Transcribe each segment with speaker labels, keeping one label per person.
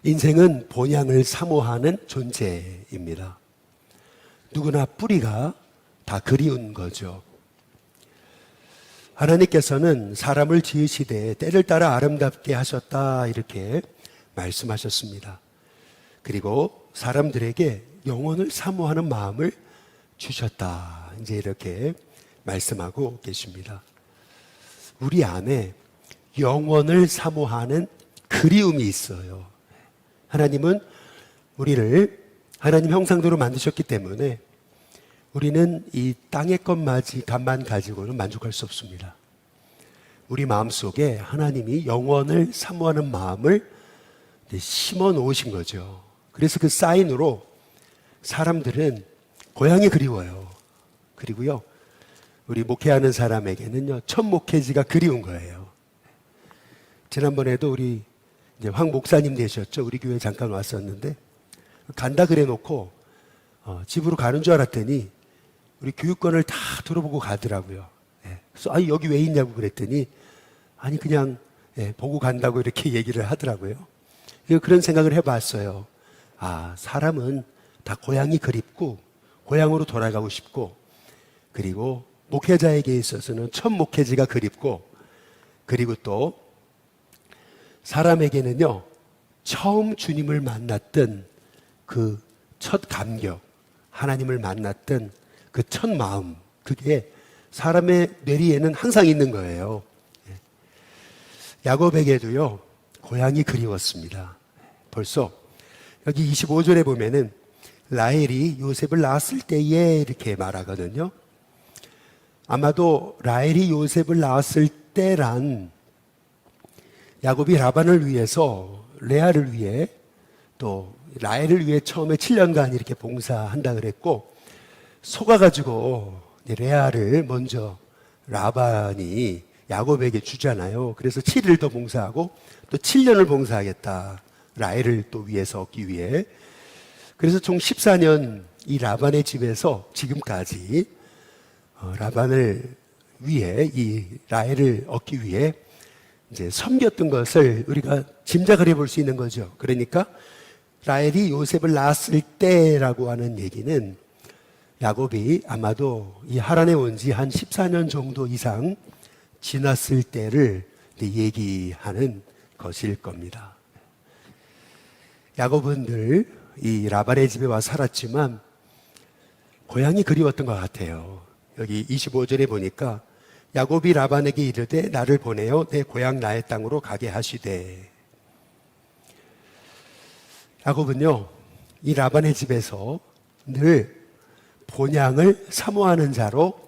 Speaker 1: 인생은 본향을 사모하는 존재입니다. 누구나 뿌리가 다 그리운 거죠. 하나님께서는 사람을 지으시되 때를 따라 아름답게 하셨다 이렇게 말씀하셨습니다. 그리고 사람들에게 영혼을 사모하는 마음을 주셨다 이제 이렇게 말씀하고 계십니다. 우리 안에 영혼을 사모하는 그리움이 있어요. 하나님은 우리를 하나님 형상대로 만드셨기 때문에 우리는 이 땅의 것만 가지고는 만족할 수 없습니다. 우리 마음속에 하나님이 영원을 사모하는 마음을 심어 놓으신 거죠. 그래서 그 사인으로 사람들은 고향이 그리워요. 그리고요, 우리 목회하는 사람에게는요, 첫 목회지가 그리운 거예요. 지난번에도 우리 이제 황 목사님 되셨죠. 우리 교회 잠깐 왔었는데 간다 그래 놓고 집으로 가는 줄 알았더니 우리 교육권을 다 들어보고 가더라고요. 그래서 아니 여기 왜 있냐고 그랬더니 아니 그냥 보고 간다고 이렇게 얘기를 하더라고요. 그런 생각을 해봤어요. 아, 사람은 다 고향이 그립고 고향으로 돌아가고 싶고, 그리고 목회자에게 있어서는 첫 목회지가 그립고, 그리고 또 사람에게는요 처음 주님을 만났던 그 첫 감격, 하나님을 만났던 그 첫 마음, 그게 사람의 뇌리에는 항상 있는 거예요. 야곱에게도요 고향이 그리웠습니다. 벌써 여기 25절에 보면은 라헬이 요셉을 낳았을 때에 이렇게 말하거든요. 아마도 라헬이 요셉을 낳았을 때란 야곱이 라반을 위해서, 레아를 위해, 또 라헬을 위해 처음에 7년간 이렇게 봉사한다 그랬고, 속아가지고 레아를 먼저 라반이 야곱에게 주잖아요. 그래서 7일 더 봉사하고 또 7년을 봉사하겠다, 라헬을 또 위해서 얻기 위해. 그래서 총 14년 이 라반의 집에서 지금까지 라반을 위해, 이 라헬을 얻기 위해 이제 섬겼던 것을 우리가 짐작을 해볼 수 있는 거죠. 그러니까 라헬이 요셉을 낳았을 때라고 하는 얘기는 야곱이 아마도 이 하란에 온 지 한 14년 정도 이상 지났을 때를 얘기하는 것일 겁니다. 야곱은 늘 이 라반의 집에 와 살았지만 고향이 그리웠던 것 같아요. 여기 25절에 보니까 야곱이 라반에게 이르되 나를 보내어 내 고향 나의 땅으로 가게 하시되. 야곱은요 이 라반의 집에서 늘 본향을 사모하는 자로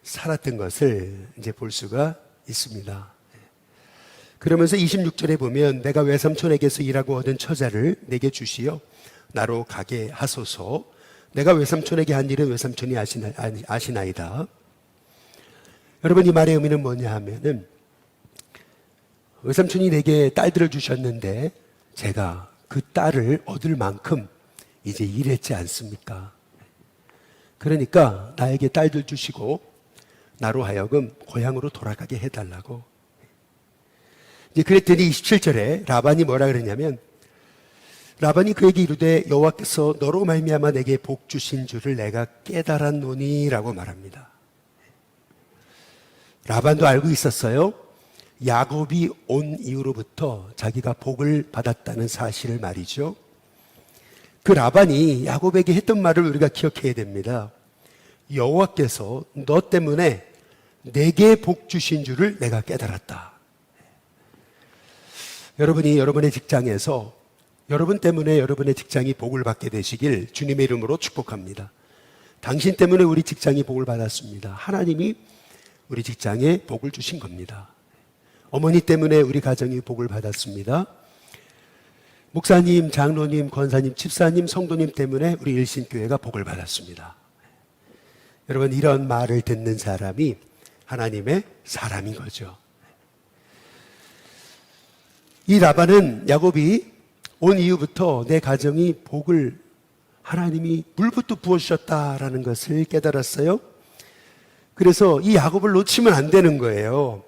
Speaker 1: 살았던 것을 이제 볼 수가 있습니다. 그러면서 26절에 보면 내가 외삼촌에게서 일하고 얻은 처자를 내게 주시어 나로 가게 하소서. 내가 외삼촌에게 한 일은 외삼촌이 아시나이다. 여러분, 이 말의 의미는 뭐냐 하면은, 외삼촌이 내게 딸들을 주셨는데 제가 그 딸을 얻을 만큼 이제 일했지 않습니까? 그러니까 나에게 딸들 주시고 나로 하여금 고향으로 돌아가게 해달라고. 이제 그랬더니 27절에 라반이 뭐라 그러냐면, 라반이 그에게 이르되 여호와께서 너로 말미암아 내게 복 주신 줄을 내가 깨달았노니라고 말합니다. 라반도 알고 있었어요. 야곱이 온 이후로부터 자기가 복을 받았다는 사실을 말이죠. 그 라반이 야곱에게 했던 말을 우리가 기억해야 됩니다. 여호와께서 너 때문에 내게 복 주신 줄을 내가 깨달았다. 여러분이 여러분의 직장에서 여러분 때문에 여러분의 직장이 복을 받게 되시길 주님의 이름으로 축복합니다. 당신 때문에 우리 직장이 복을 받았습니다. 하나님이 우리 직장에 복을 주신 겁니다. 어머니 때문에 우리 가정이 복을 받았습니다. 목사님, 장로님, 권사님, 집사님, 성도님 때문에 우리 일신교회가 복을 받았습니다. 여러분, 이런 말을 듣는 사람이 하나님의 사람인 거죠. 이 라반은 야곱이 온 이후부터 내 가정이 복을 하나님이 물부터 부어주셨다라는 것을 깨달았어요. 그래서 이 야곱을 놓치면 안 되는 거예요.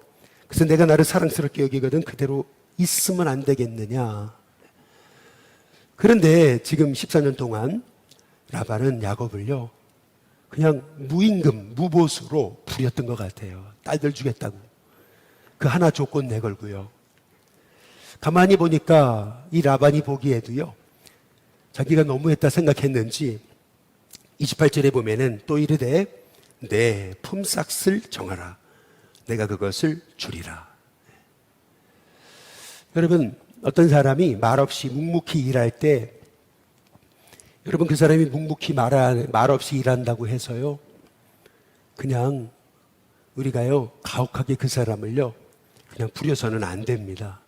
Speaker 1: 그래서 내가 나를 사랑스럽게 여기거든 그대로 있으면 안 되겠느냐. 그런데 지금 14년 동안 라반은 야곱을요, 그냥 무임금, 무보수로 부렸던 것 같아요. 딸들 주겠다고. 그 하나 조건 내걸고요. 가만히 보니까 이 라반이 보기에도요, 자기가 너무했다 생각했는지 28절에 보면은 또 이르되 내 품삯을 정하라. 내가 그것을 주리라. 여러분, 어떤 사람이 말없이 묵묵히 일할 때, 여러분 그 사람이 묵묵히 말없이 일한다고 해서요, 그냥 우리가요 가혹하게 그 사람을요 그냥 부려서는 안 됩니다.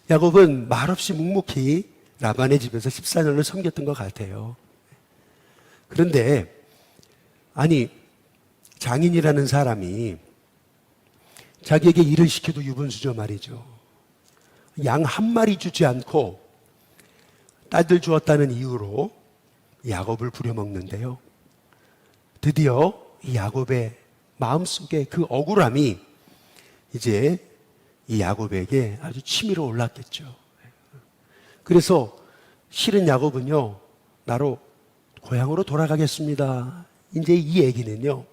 Speaker 1: 야곱은 말없이 묵묵히 라반의 집에서 14년을 섬겼던 것 같아요. 그런데 아니, 장인이라는 사람이 자기에게 일을 시켜도 유분수죠 말이죠. 양 한 마리 주지 않고 딸들 주었다는 이유로 야곱을 부려먹는데요, 드디어 이 야곱의 마음속에 그 억울함이 이제 이 야곱에게 아주 치밀어 올랐겠죠. 그래서 실은 야곱은요, 나로 고향으로 돌아가겠습니다. 이제 이 얘기는요,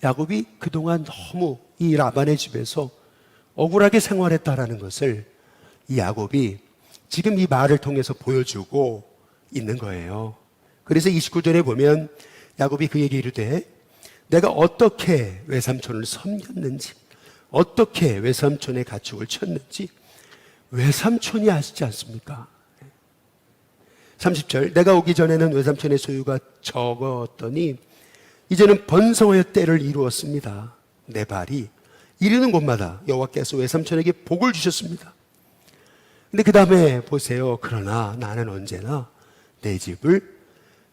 Speaker 1: 야곱이 그동안 너무 이 라반의 집에서 억울하게 생활했다라는 것을 이 야곱이 지금 이 말을 통해서 보여주고 있는 거예요. 그래서 29절에 보면 야곱이 그에게 이르되 내가 어떻게 외삼촌을 섬겼는지, 어떻게 외삼촌의 가축을 쳤는지 외삼촌이 아시지 않습니까? 30절, 내가 오기 전에는 외삼촌의 소유가 적었더니 이제는 번성의 때를 이루었습니다. 내 발이 이르는 곳마다 여호와께서 외삼촌에게 복을 주셨습니다. 근데 그 다음에 보세요. 그러나 나는 언제나 내 집을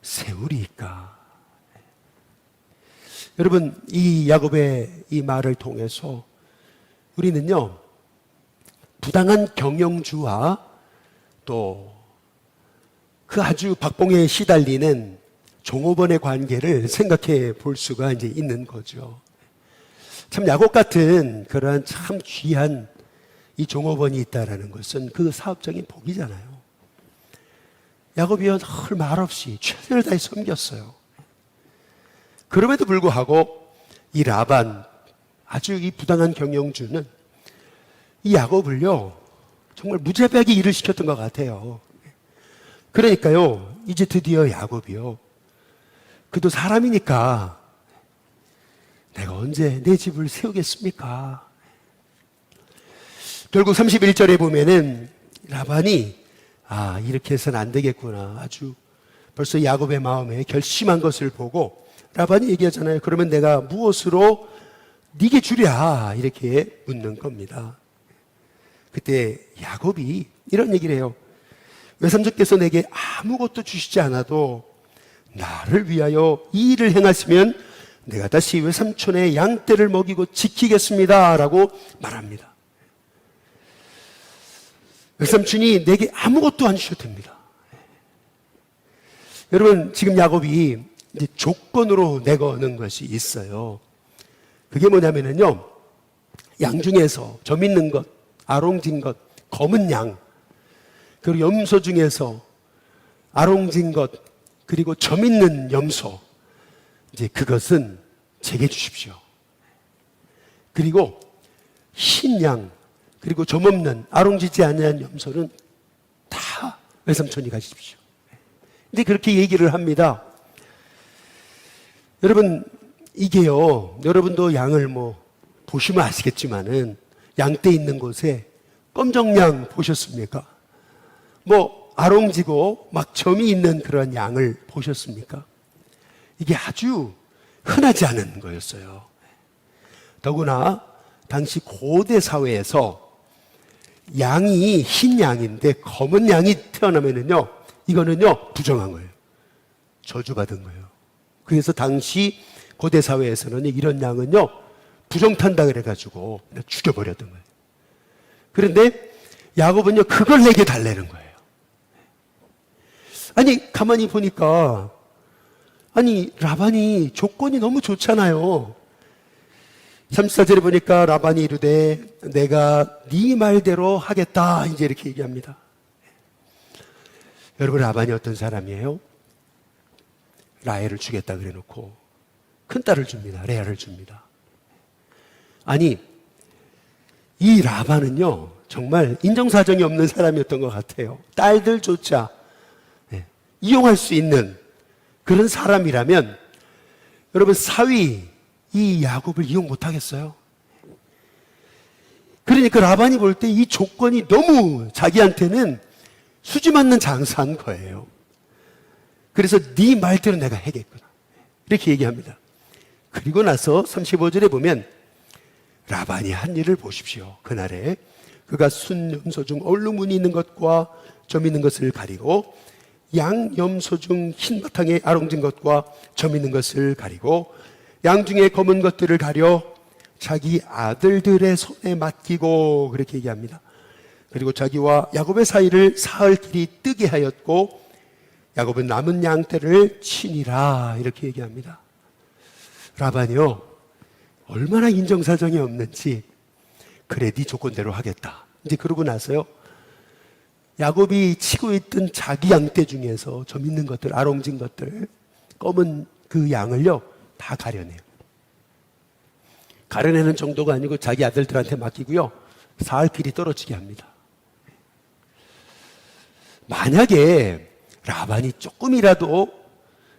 Speaker 1: 세우리이까. 여러분, 이 야곱의 이 말을 통해서 우리는요, 부당한 경영주와 또 그 아주 박봉에 시달리는 종업원의 관계를 생각해 볼 수가 이제 있는 거죠. 참 야곱 같은 그러한 참 귀한 이 종업원이 있다라는 것은 그 사업적인 복이잖아요. 야곱이요, 늘 말없이 최선을 다해 섬겼어요. 그럼에도 불구하고 이 라반, 아주 이 부당한 경영주는 이 야곱을요 정말 무자비하게 일을 시켰던 것 같아요. 그러니까요, 이제 드디어 야곱이요, 그도 사람이니까 내가 언제 내 집을 세우겠습니까? 결국 31절에 보면은 라반이 이렇게 해서는 안 되겠구나, 아주 벌써 야곱의 마음에 결심한 것을 보고 라반이 얘기하잖아요. 그러면 내가 무엇으로 네게 주랴, 이렇게 묻는 겁니다. 그때 야곱이 이런 얘기를 해요. 외삼촌께서 내게 아무것도 주시지 않아도 나를 위하여 이 일을 행하시면 내가 다시 외삼촌의 양떼를 먹이고 지키겠습니다 라고 말합니다. 외삼촌이 내게 아무것도 안 주셔도 됩니다. 여러분, 지금 야곱이 이제 조건으로 내거는 것이 있어요. 그게 뭐냐면요, 양 중에서 점 있는 것, 아롱진 것, 검은 양, 그리고 염소 중에서 아롱진 것, 그리고 점 있는 염소, 이제 그것은 제게 주십시오. 그리고 흰 양, 그리고 점 없는 아롱지지 않은 염소는 다 외삼촌이 가지십시오. 근데 그렇게 얘기를 합니다. 여러분, 이게요, 여러분도 양을 보시면 아시겠지만은 양떼 있는 곳에 검정양 보셨습니까? 아롱지고 막 점이 있는 그런 양을 보셨습니까? 이게 아주 흔하지 않은 거였어요. 더구나 당시 고대 사회에서 양이 흰 양인데 검은 양이 태어나면은요, 이거는요 부정한 거예요. 저주받은 거예요. 그래서 당시 고대 사회에서는 이런 양은요 부정탄다 그래가지고 죽여버렸던 거예요. 그런데 야곱은요 그걸 내게 달래는 거예요. 아니, 가만히 보니까 라반이 조건이 너무 좋잖아요. 34절에 보니까 라반이 이르되 내가 네 말대로 하겠다, 이제 이렇게 얘기합니다. 여러분, 라반이 어떤 사람이에요? 라헬을 주겠다 그래 놓고 큰 딸을 줍니다. 레아를 줍니다. 아니, 이 라반은요 정말 인정사정이 없는 사람이었던 것 같아요. 딸들조차 이용할 수 있는 그런 사람이라면 여러분, 사위 이 야곱을 이용 못하겠어요? 그러니까 라반이 볼 때 이 조건이 너무 자기한테는 수지 맞는 장사한 거예요. 그래서 네 말대로 내가 해겠구나 이렇게 얘기합니다. 그리고 나서 35절에 보면 라반이 한 일을 보십시오. 그날에 그가 순염소 중 얼룩무늬 있는 것과 점 있는 것을 가리고 양염소 중 흰 바탕에 아롱진 것과 점 있는 것을 가리고 양 중에 검은 것들을 가려 자기 아들들의 손에 맡기고 그렇게 얘기합니다. 그리고 자기와 야곱의 사이를 사흘 길이 뜨게 하였고 야곱은 남은 양떼를 치니라 이렇게 얘기합니다. 라반이요 얼마나 인정사정이 없는지 그래 네 조건대로 하겠다. 이제 그러고 나서요 야곱이 치고 있던 자기 양떼 중에서 점 있는 것들, 아롱진 것들, 검은 그 양을요 다 가려내요. 가려내는 정도가 아니고 자기 아들들한테 맡기고요 사흘 길이 떨어지게 합니다. 만약에 라반이 조금이라도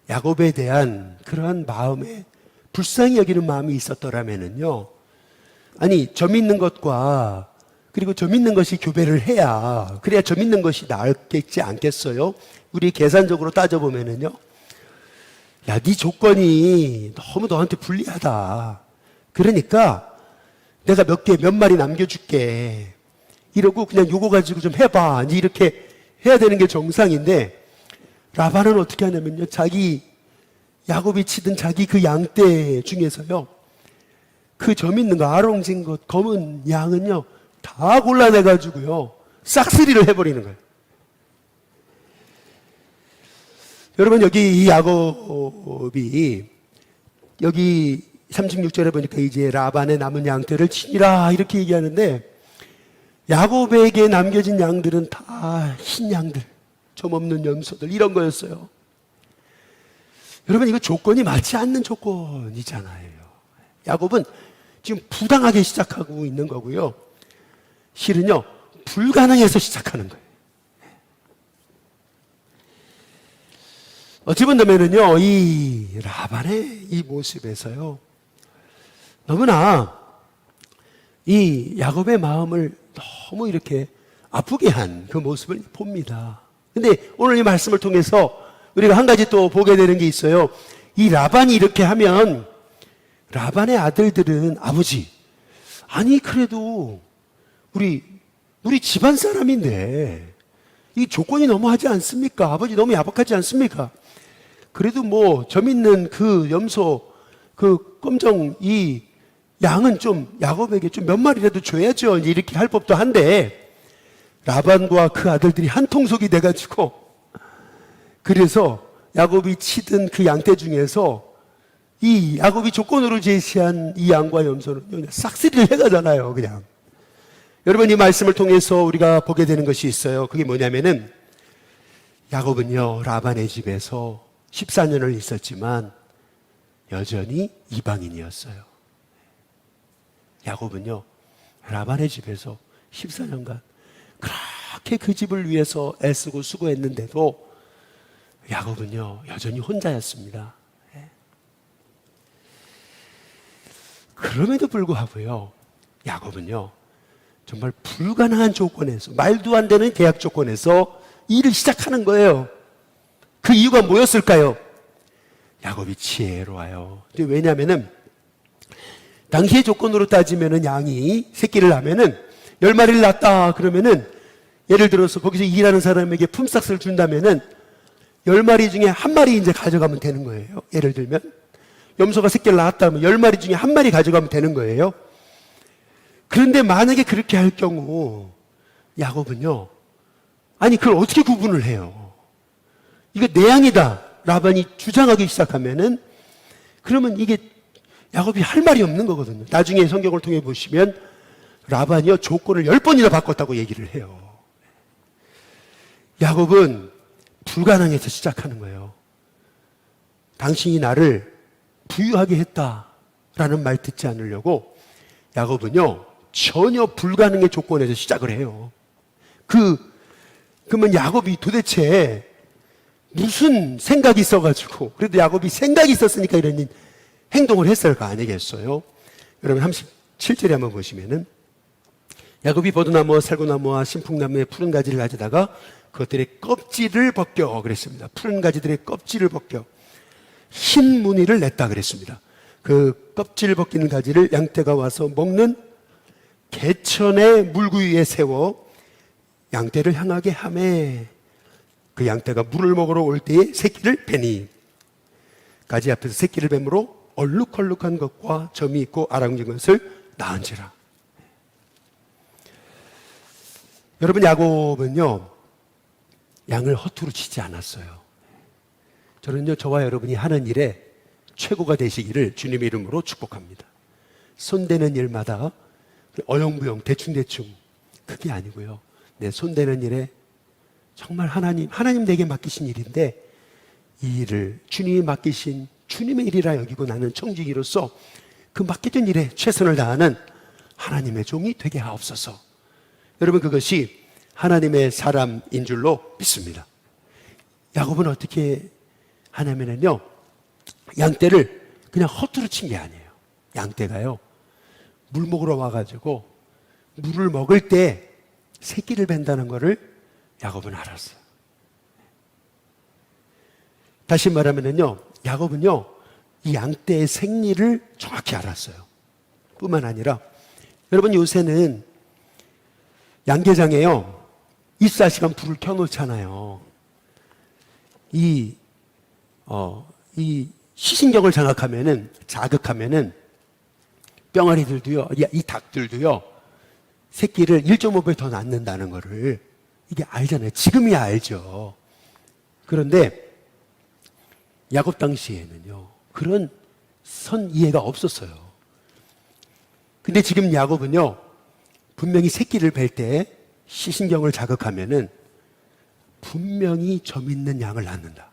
Speaker 1: 야곱에 대한 그러한 마음에 불쌍히 여기는 마음이 있었더라면은요, 아니 점 있는 것과 그리고 점 있는 것이 교배를 해야 그래야 점 있는 것이 나을겠지 않겠어요? 우리 계산적으로 따져보면은요, 야, 네 조건이 너무 너한테 불리하다. 그러니까 내가 몇 마리 남겨줄게. 이러고 그냥 요거 가지고 좀 해봐. 이렇게 해야 되는 게 정상인데 라반은 어떻게 하냐면요, 자기 야곱이 치던 자기 그 양떼 중에서요 그 점 있는 거 아롱진 것 검은 양은요 다 골라내가지고요 싹쓸이를 해버리는 거예요. 여러분, 여기 이 야곱이 여기 36절에 보니까 이제 라반의 남은 양떼를 치니라 이렇게 얘기하는데 야곱에게 남겨진 양들은 다 흰 양들, 점 없는 염소들 이런 거였어요. 여러분, 이거 조건이 맞지 않는 조건이잖아요. 야곱은 지금 부당하게 시작하고 있는 거고요. 실은요, 불가능해서 시작하는 거예요. 어찌 본다면은요, 이 라반의 이 모습에서요, 너무나 이 야곱의 마음을 너무 이렇게 아프게 한 그 모습을 봅니다. 근데 오늘 이 말씀을 통해서 우리가 한 가지 또 보게 되는 게 있어요. 이 라반이 이렇게 하면 라반의 아들들은 아버지, 아니 그래도 우리 집안 사람인데 이 조건이 너무하지 않습니까? 아버지 너무 야박하지 않습니까? 그래도 뭐 점 있는 그 염소 그 검정 이 양은 좀 야곱에게 좀 몇 마리라도 줘야죠. 이렇게 할 법도 한데 라반과 그 아들들이 한 통속이 돼가지고 그래서 야곱이 치던 그 양떼 중에서 이 야곱이 조건으로 제시한 이 양과 염소는 그냥 싹쓸이를 해가잖아요. 그냥 여러분, 이 말씀을 통해서 우리가 보게 되는 것이 있어요. 그게 뭐냐면은 야곱은요 라반의 집에서 14년을 있었지만 여전히 이방인이었어요. 야곱은요 라반의 집에서 14년간 그렇게 그 집을 위해서 애쓰고 수고했는데도 야곱은요 여전히 혼자였습니다. 그럼에도 불구하고요 야곱은요 정말 불가능한 조건에서, 말도 안 되는 계약 조건에서 일을 시작하는 거예요. 그 이유가 뭐였을까요? 야곱이 지혜로워요. 왜냐하면은 당시의 조건으로 따지면은 양이 새끼를 낳으면은 10마리를 낳았다 그러면은 예를 들어서 거기서 일하는 사람에게 품삯을 준다면은 10마리 중에 한 마리 이제 가져가면 되는 거예요. 예를 들면 염소가 새끼를 낳았다 하면 10마리 중에 한 마리 가져가면 되는 거예요. 그런데 만약에 그렇게 할 경우 야곱은요, 아니 그걸 어떻게 구분을 해요? 이거 내 양이다 라반이 주장하기 시작하면은 그러면 이게 야곱이 할 말이 없는 거거든요. 나중에 성경을 통해 보시면 라반이요 조건을 10번이나 바꿨다고 얘기를 해요. 야곱은 불가능해서 시작하는 거예요. 당신이 나를 부유하게 했다라는 말 듣지 않으려고 야곱은요, 전혀 불가능의 조건에서 시작을 해요. 그러면 야곱이 도대체 무슨 생각이 있어가지고, 그래도 야곱이 생각이 있었으니까 이런 행동을 했을 거 아니겠어요? 여러분 37절에 한번 보시면은 야곱이 버드나무와 살구나무와 신풍나무의 푸른 가지를 가져다가 그것들의 껍질을 벗겨 그랬습니다. 푸른 가지들의 껍질을 벗겨 흰 무늬를 냈다 그랬습니다. 그 껍질 벗기는 가지를 양떼가 와서 먹는 개천의 물구 위에 세워 양떼를 향하게 하매 그 양떼가 물을 먹으러 올 때에 새끼를 베니 가지 앞에서 새끼를 뱀으로 얼룩얼룩한 것과 점이 있고 아랑진 것을 낳은지라. 여러분, 야곱은요 양을 허투루 치지 않았어요. 저는요 저와 여러분이 하는 일에 최고가 되시기를 주님의 이름으로 축복합니다. 손대는 일마다 어영부영 대충대충 그게 아니고요, 내 손대는 일에 정말 하나님 내게 맡기신 일인데 이 일을 주님이 맡기신 주님의 일이라 여기고 나는 청지기로서 그 맡겨진 일에 최선을 다하는 하나님의 종이 되게 하옵소서. 여러분, 그것이 하나님의 사람인 줄로 믿습니다. 야곱은 어떻게 하냐면요, 양떼를 그냥 허투루 친 게 아니에요. 양떼가요 물 먹으러 와가지고 물을 먹을 때 새끼를 벤다는 것을 야곱은 알았어요. 다시 말하면요, 야곱은요 이 양떼의 생리를 정확히 알았어요. 뿐만 아니라 여러분, 요새는 양계장에요 24시간 불을 켜놓잖아요. 이 시신경을 자극하면은 병아리들도요, 이 닭들도요 새끼를 1.5배 더 낳는다는 거를 이게 알잖아요. 지금이야 알죠. 그런데 야곱 당시에는요 그런 선 이해가 없었어요. 근데 지금 야곱은요 분명히 새끼를 뵐 때 시신경을 자극하면은 분명히 점 있는 양을 낳는다.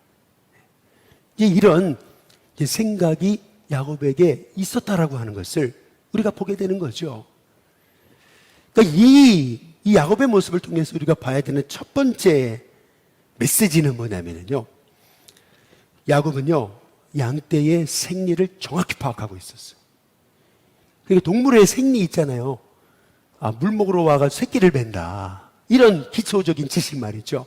Speaker 1: 이런 생각이 야곱에게 있었다라고 하는 것을 우리가 보게 되는 거죠. 그러니까 이 야곱의 모습을 통해서 우리가 봐야 되는 첫 번째 메시지는 뭐냐면요, 야곱은요 양떼의 생리를 정확히 파악하고 있었어요. 그러니까 동물의 생리 있잖아요. 물 먹으러 와가 새끼를 벤다, 이런 기초적인 지식 말이죠.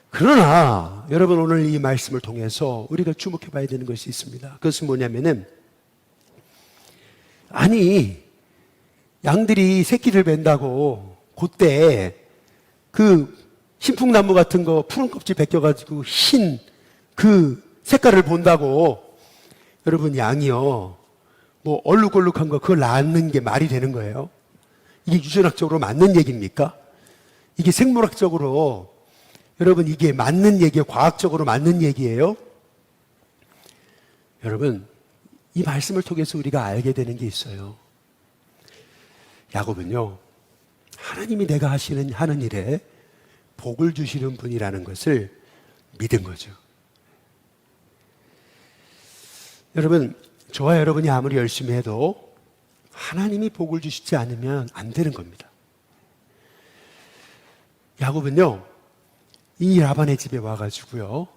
Speaker 1: 그러나 여러분, 오늘 이 말씀을 통해서 우리가 주목해 봐야 되는 것이 있습니다. 그것은 뭐냐면은, 아니 양들이 새끼를 벤다고 그때 그 신풍나무 같은 거 푸른 껍질 벗겨가지고 흰 그 색깔을 본다고 여러분 양이요 뭐 얼룩얼룩한 거 그걸 낳는 게 말이 되는 거예요? 이게 유전학적으로 맞는 얘기입니까? 이게 생물학적으로 여러분 이게 맞는 얘기예요? 과학적으로 맞는 얘기예요? 여러분, 이 말씀을 통해서 우리가 알게 되는 게 있어요. 야곱은요 하나님이 내가 하는 일에 복을 주시는 분이라는 것을 믿은 거죠. 여러분, 저와 여러분이 아무리 열심히 해도 하나님이 복을 주시지 않으면 안 되는 겁니다. 야곱은요 이 라반의 집에 와가지고요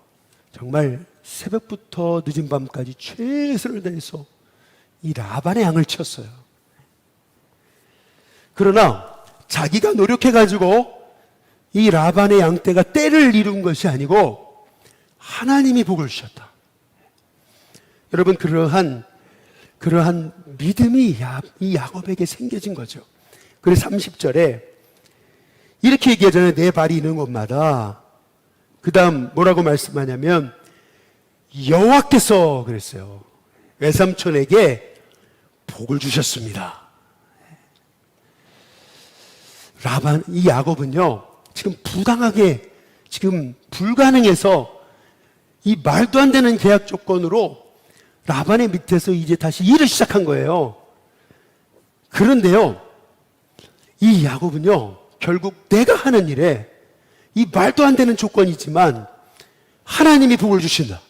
Speaker 1: 정말 새벽부터 늦은 밤까지 최선을 다해서 이 라반의 양을 쳤어요. 그러나 자기가 노력해가지고 이 라반의 양떼가 때를 이룬 것이 아니고 하나님이 복을 주셨다. 여러분, 그러한 믿음이 이 야곱에게 생겨진 거죠. 그래서 30절에 이렇게 얘기하잖아요. 내 발이 있는 곳마다. 그 다음 뭐라고 말씀하냐면 여호와께서 그랬어요. 외삼촌에게 복을 주셨습니다. 이 야곱은요 지금 지금 불가능해서 이 말도 안 되는 계약 조건으로 라반의 밑에서 이제 다시 일을 시작한 거예요. 그런데요 이 야곱은요 결국 내가 하는 일에 이 말도 안 되는 조건이지만 하나님이 복을 주신다.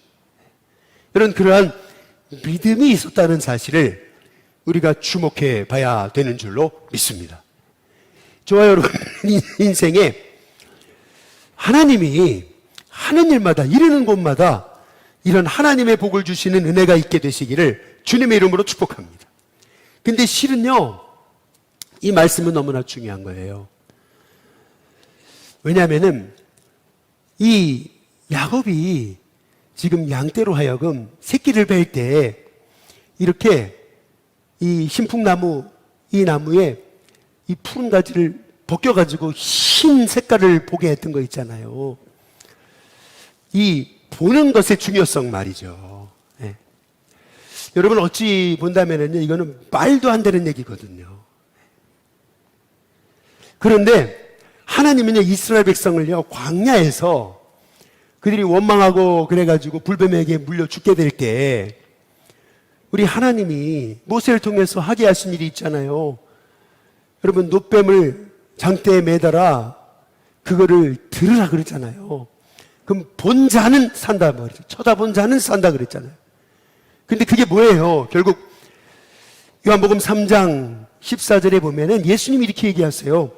Speaker 1: 이런 그러한 믿음이 있었다는 사실을 우리가 주목해 봐야 되는 줄로 믿습니다. 저와 여러분 인생에 하나님이 하는 일마다 이르는 곳마다 이런 하나님의 복을 주시는 은혜가 있게 되시기를 주님의 이름으로 축복합니다. 근데 실은요, 이 말씀은 너무나 중요한 거예요. 왜냐하면은 이 야곱이 지금 양떼로 하여금 새끼를 뵐 때 이렇게 이 신풍나무, 이 나무에 이 푸른 가지를 벗겨가지고 흰 색깔을 보게 했던 거 있잖아요. 이 보는 것의 중요성 말이죠. 네. 여러분 어찌 본다면은요, 이거는 말도 안 되는 얘기거든요. 그런데 하나님은요, 이스라엘 백성을요, 광야에서 그들이 원망하고 그래가지고 불뱀에게 물려 죽게 될 때 우리 하나님이 모세를 통해서 하게 하신 일이 있잖아요. 여러분, 놋뱀을 장대에 매달아 그거를 들으라 그랬잖아요. 그럼 본 자는 산다 말이죠. 쳐다본 자는 산다 그랬잖아요. 근데 그게 뭐예요? 결국 요한복음 3장 14절에 보면은 예수님이 이렇게 얘기하세요.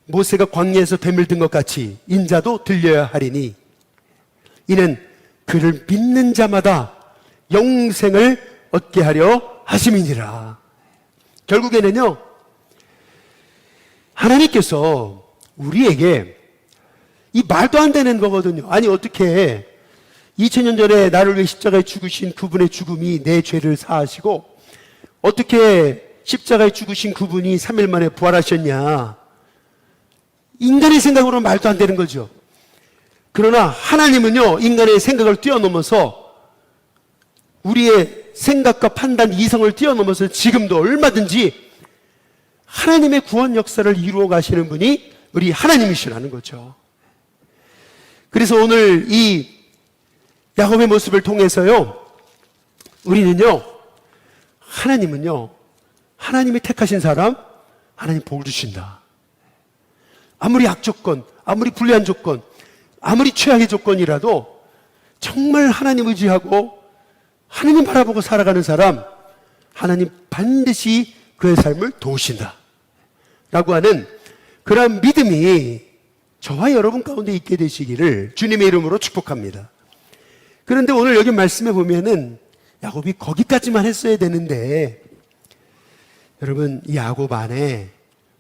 Speaker 1: 모세가 광야에서 뱀을 든 것 같이 인자도 들려야 하리니 이는 그를 믿는 자마다 영생을 얻게 하려 하심이니라. 결국에는요, 하나님께서 우리에게 이 말도 안 되는 거거든요. 아니 어떻게 2000년 전에 나를 위해 십자가에 죽으신 그분의 죽음이 내 죄를 사하시고 어떻게 십자가에 죽으신 그분이 3일 만에 부활하셨냐. 인간의 생각으로 말도 안 되는 거죠. 그러나 하나님은요, 인간의 생각을 뛰어넘어서 우리의 생각과 판단, 이성을 뛰어넘어서 지금도 얼마든지 하나님의 구원 역사를 이루어 가시는 분이 우리 하나님이시라는 거죠. 그래서 오늘 이 야곱의 모습을 통해서요, 우리는요, 하나님은요, 하나님이 택하신 사람, 하나님 복을 주신다. 아무리 악조건, 아무리 불리한 조건, 아무리 최악의 조건이라도 정말 하나님 의지하고 하나님 바라보고 살아가는 사람, 하나님 반드시 그의 삶을 도우신다 라고 하는 그런 믿음이 저와 여러분 가운데 있게 되시기를 주님의 이름으로 축복합니다. 그런데 오늘 여기 말씀에 보면은 야곱이 거기까지만 했어야 되는데, 여러분 이 야곱 안에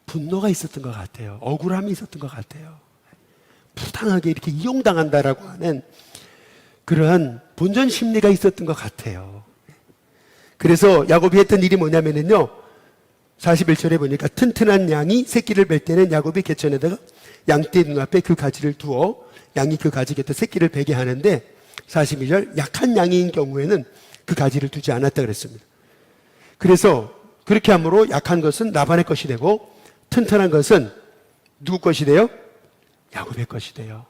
Speaker 1: 분노가 있었던 것 같아요. 억울함이 있었던 것 같아요. 부당하게 이렇게 이용당한다라고 하는 그러한 본전 심리가 있었던 것 같아요. 그래서 야곱이 했던 일이 뭐냐면은요, 41절에 보니까 튼튼한 양이 새끼를 뵐 때는 야곱이 개천에다가 양떼 눈앞에 그 가지를 두어 양이 그 가지 곁에 새끼를 베게 하는데, 42절 약한 양인 경우에는 그 가지를 두지 않았다 그랬습니다. 그래서 그렇게 함으로 약한 것은 라반의 것이 되고 튼튼한 것은 누구 것이 돼요? 야곱의 것이 돼요.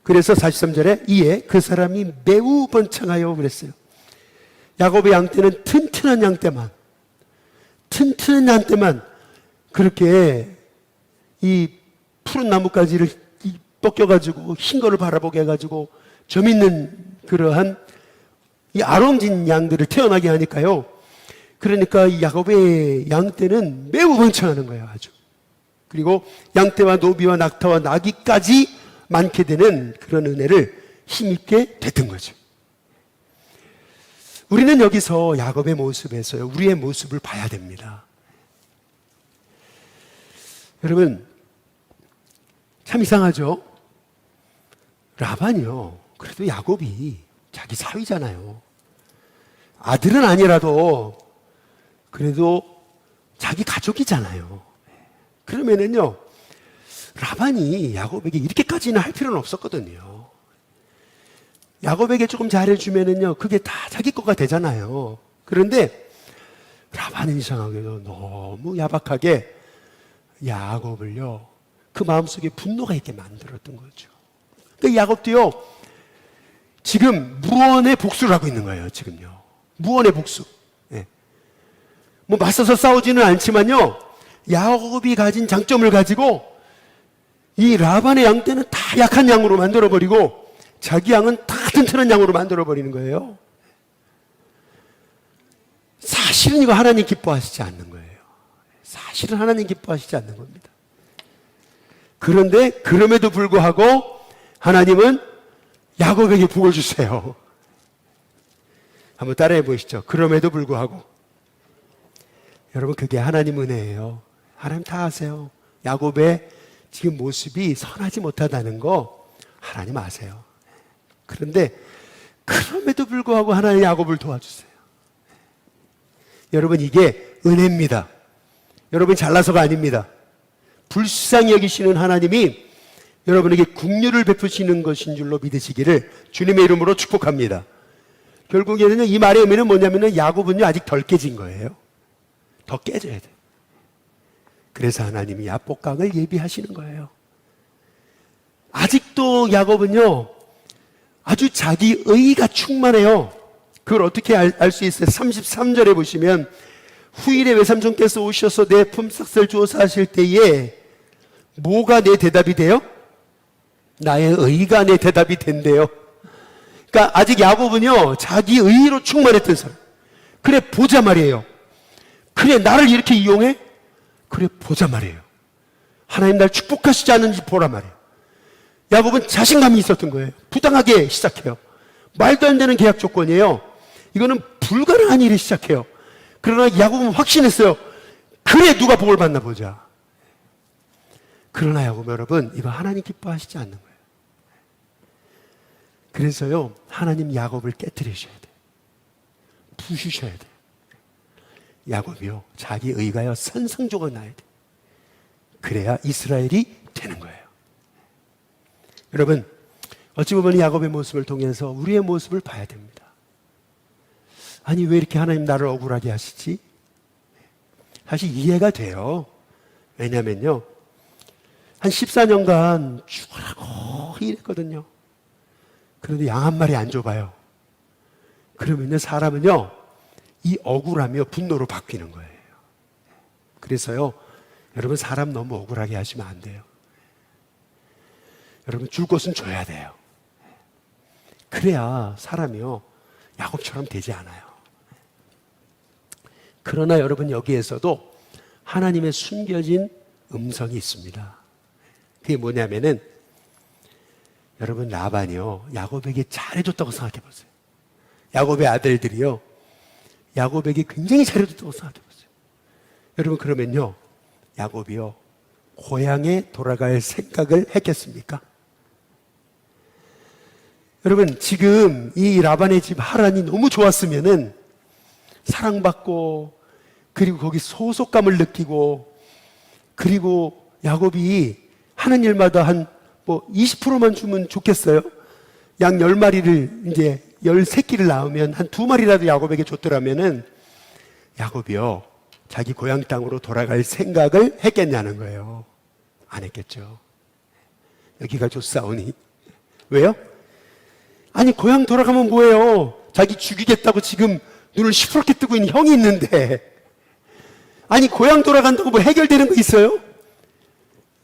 Speaker 1: 그래서 43절에 이에 그 사람이 매우 번창하여 그랬어요. 야곱의 양떼는 튼튼한 양떼만 그렇게 이 푸른 나뭇가지를 벗겨가지고 흰 거를 바라보게 해가지고 점 있는 그러한 이 아롱진 양들을 태어나게 하니까요. 그러니까 이 야곱의 양떼는 매우 번창하는 거예요, 아주. 그리고 양떼와 노비와 낙타와 나귀까지 많게 되는 그런 은혜를 힘있게 됐던 거죠. 우리는 여기서 야곱의 모습에서요, 우리의 모습을 봐야 됩니다. 여러분, 참 이상하죠? 라반이요, 그래도 야곱이 자기 사위잖아요. 아들은 아니라도 그래도 자기 가족이잖아요. 그러면은요, 라반이 야곱에게 이렇게까지는 할 필요는 없었거든요. 야곱에게 조금 잘해주면은요, 그게 다 자기 거가 되잖아요. 그런데 라반은 이상하게도 너무 야박하게 야곱을요, 그 마음속에 분노가 있게 만들었던 거죠. 그러니까 야곱도요, 지금 무언의 복수를 하고 있는 거예요, 지금요. 무언의 복수. 예. 뭐 맞서서 싸우지는 않지만요, 야곱이 가진 장점을 가지고 이 라반의 양 떼는 다 약한 양으로 만들어버리고 자기 양은 다 튼튼한 양으로 만들어버리는 거예요. 사실은 이거 하나님 기뻐하시지 않는 거예요. 사실은 하나님 기뻐하시지 않는 겁니다. 그런데 그럼에도 불구하고 하나님은 야곱에게 복을 주세요. 한번 따라해 보시죠. 그럼에도 불구하고. 여러분, 그게 하나님 은혜예요. 하나님 다 아세요. 야곱의 지금 모습이 선하지 못하다는 거 하나님 아세요. 그런데 그럼에도 불구하고 하나님 야곱을 도와주세요. 여러분, 이게 은혜입니다. 여러분, 잘나서가 아닙니다. 불쌍히 여기시는 하나님이 여러분에게 긍휼을 베푸시는 것인 줄로 믿으시기를 주님의 이름으로 축복합니다. 결국에는 이 말의 의미는 뭐냐면은 야곱은요 아직 덜 깨진 거예요. 더 깨져야 돼요. 그래서 하나님이 야복강을 예비하시는 거예요. 아직도 야곱은요 아주 자기 의가 충만해요. 그걸 어떻게 알 수 있어요? 33절에 보시면 후일에 외삼촌께서 오셔서 내 품삯을 주어서 하실 때에 뭐가 내 대답이 돼요? 나의 의가 내 대답이 된대요. 그러니까 아직 야곱은요 자기 의로 충만했던 사람. 그래 보자 말이에요. 그래 나를 이렇게 이용해? 그래 보자 말이에요. 하나님 날 축복하시지 않는지 보라 말이에요. 야곱은 자신감이 있었던 거예요. 부당하게 시작해요. 말도 안 되는 계약 조건이에요. 이거는 불가능한 일을 시작해요. 그러나 야곱은 확신했어요. 그래 누가 복을 받나 보자. 그러나 야곱 여러분 이거 하나님 기뻐하시지 않는 거예요. 그래서요 하나님 야곱을 깨뜨리셔야 돼요. 부수셔야 돼요. 야곱이요 자기 의가요 선성적으로 나야 돼요. 그래야 이스라엘이 되는 거예요. 여러분 어찌 보면 야곱의 모습을 통해서 우리의 모습을 봐야 됩니다. 아니 왜 이렇게 하나님 나를 억울하게 하시지? 사실 이해가 돼요. 왜냐면요 한 14년간 죽으라고 일했거든요. 그런데 양 한 마리 안 줘봐요. 그러면요 사람은요 이 억울하며 분노로 바뀌는 거예요. 그래서요 여러분 사람 너무 억울하게 하시면 안 돼요. 여러분 줄 것은 줘야 돼요. 그래야 사람이요 야곱처럼 되지 않아요. 그러나 여러분 여기에서도 하나님의 숨겨진 음성이 있습니다. 그게 뭐냐면은 여러분 라반이요 야곱에게 잘해줬다고 생각해 보세요. 야곱의 아들들이요 야곱에게 굉장히 잘해줬다고 생각해 보세요. 여러분 그러면요 야곱이요 고향에 돌아갈 생각을 했겠습니까? 여러분 지금 이 라반의 집 하란이 너무 좋았으면은 사랑받고 그리고 거기 소속감을 느끼고 그리고 야곱이 하는 일마다 한 뭐 20%만 주면 좋겠어요? 양 10마리를 이제 13끼를 낳으면 한 2마리라도 야곱에게 줬더라면은 야곱이요 자기 고향 땅으로 돌아갈 생각을 했겠냐는 거예요. 안 했겠죠. 여기가 좋사오니 왜요? 아니 고향 돌아가면 뭐예요? 자기 죽이겠다고 지금 눈을 시퍼렇게 뜨고 있는 형이 있는데 아니 고향 돌아간다고 뭐 해결되는 거 있어요?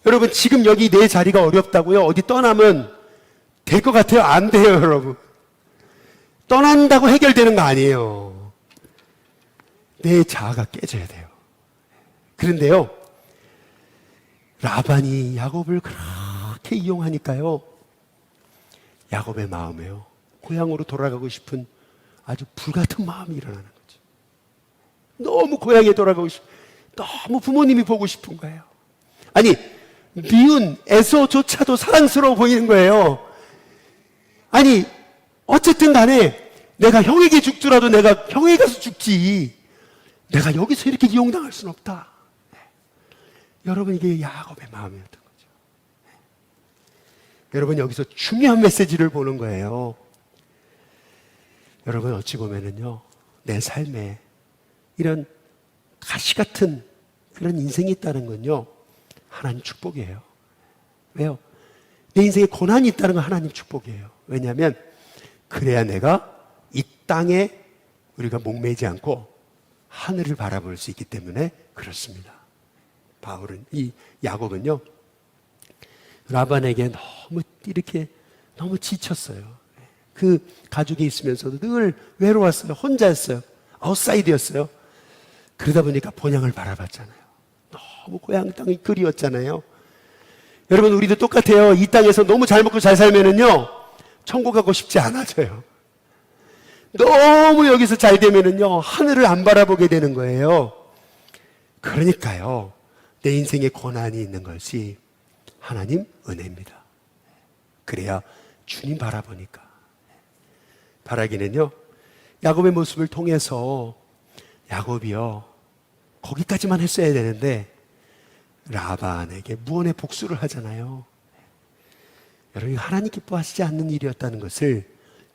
Speaker 1: 여러분 지금 여기 내 자리가 어렵다고요? 어디 떠나면 될 것 같아요? 안 돼요 여러분. 떠난다고 해결되는 거 아니에요. 내 자아가 깨져야 돼요. 그런데요 라반이 야곱을 그렇게 이용하니까요 야곱의 마음에요 고향으로 돌아가고 싶은 아주 불같은 마음이 일어나는 거죠. 너무 고향에 돌아가고 싶어. 너무 부모님이 보고 싶은 거예요. 아니 미운 에서조차도 사랑스러워 보이는 거예요. 아니 어쨌든 간에 내가 형에게 죽더라도 내가 형에게 가서 죽지 내가 여기서 이렇게 이용당할 수는 없다. 여러분 이게 야곱의 마음이었던 거죠. 여러분 여기서 중요한 메시지를 보는 거예요. 여러분 어찌 보면은요 내 삶에 이런 가시 같은 그런 인생이 있다는 건요 하나님 축복이에요. 왜요? 내 인생에 고난이 있다는 건 하나님 축복이에요. 왜냐하면 그래야 내가 이 땅에 우리가 목매지 않고 하늘을 바라볼 수 있기 때문에 그렇습니다. 바울은 이 야곱은요 라반에게 너무 지쳤어요. 그 가족이 있으면서도 늘 외로웠어요. 혼자였어요. 아웃사이드였어요. 그러다 보니까 본향을 바라봤잖아요. 너무 고향 땅이 그리웠잖아요. 여러분, 우리도 똑같아요. 이 땅에서 너무 잘 먹고 잘 살면은요, 천국 가고 싶지 않아져요. 너무 여기서 잘 되면은요, 하늘을 안 바라보게 되는 거예요. 그러니까요, 내 인생에 고난이 있는 것이 하나님 은혜입니다. 그래야 주님 바라보니까. 바라기는요, 야곱의 모습을 통해서 야곱이요, 거기까지만 했어야 되는데 라반에게 무언의 복수를 하잖아요. 여러분, 하나님 기뻐하시지 않는 일이었다는 것을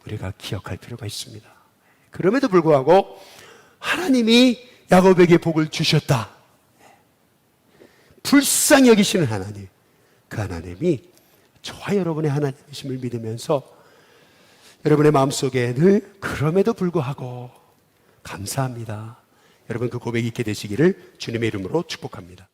Speaker 1: 우리가 기억할 필요가 있습니다. 그럼에도 불구하고 하나님이 야곱에게 복을 주셨다. 불쌍히 여기시는 하나님, 그 하나님이 저와 여러분의 하나님이심을 믿으면서 여러분의 마음속에 늘 그럼에도 불구하고 감사합니다. 여러분, 그 고백이 있게 되시기를 주님의 이름으로 축복합니다.